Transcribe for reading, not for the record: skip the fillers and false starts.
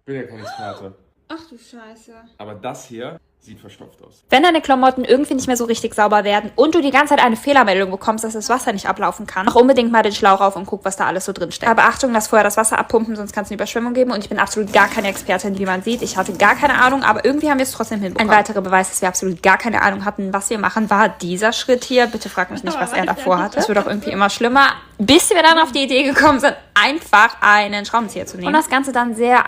bin ja kein Experte. Ach du Scheiße. Aber das hier sieht verstopft aus. Wenn deine Klamotten irgendwie nicht mehr so richtig sauber werden und du die ganze Zeit eine Fehlermeldung bekommst, dass das Wasser nicht ablaufen kann, mach unbedingt mal den Schlauch auf und guck, was da alles so drin steckt. Aber Achtung, lass vorher das Wasser abpumpen, sonst kann es eine Überschwemmung geben. Und ich bin absolut gar keine Expertin, wie man sieht. Ich hatte gar keine Ahnung, aber irgendwie haben wir es trotzdem hinbekommen. Ein weiterer Beweis, dass wir absolut gar keine Ahnung hatten, was wir machen, war dieser Schritt hier. Bitte frag mich nicht, was er davor hatte. Das wird auch irgendwie immer schlimmer, bis wir dann auf die Idee gekommen sind, einfach einen Schraubenzieher zu nehmen. Und das Ganze dann sehr